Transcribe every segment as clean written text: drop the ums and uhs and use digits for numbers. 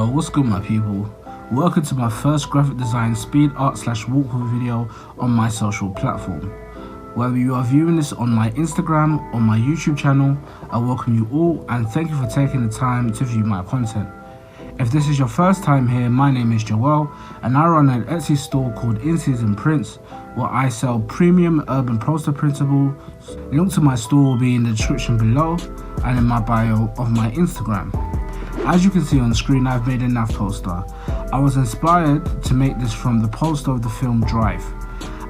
Yo, what's good my people? Welcome to my first graphic design speed art / walkthrough video on my social platform. Whether you are viewing this on my Instagram or my YouTube channel, I welcome you all and thank you for taking the time to view my content. If this is your first time here, my name is Joel and I run an Etsy store called In Season Prints where I sell premium urban poster printables. Link to my store will be in the description below and in my bio of my Instagram. As you can see on the screen, I've made a NAV poster. I was inspired to make this from the poster of the film Drive.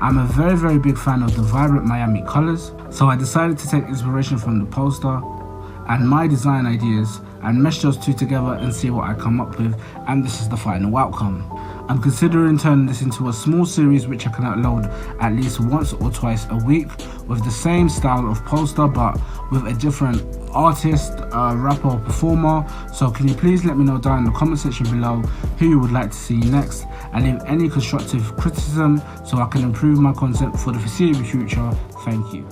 I'm a very big fan of the vibrant Miami colors, so I decided to take inspiration from the poster and my design ideas and mesh those two together and see what I come up with, and this is the final outcome. I'm considering turning this into a small series which I can upload at least once or twice a week with the same style of poster but with a different artist, rapper or performer. So can you please let me know down in the comment section below who you would like to see next and leave any constructive criticism so I can improve my content for the foreseeable future. Thank you.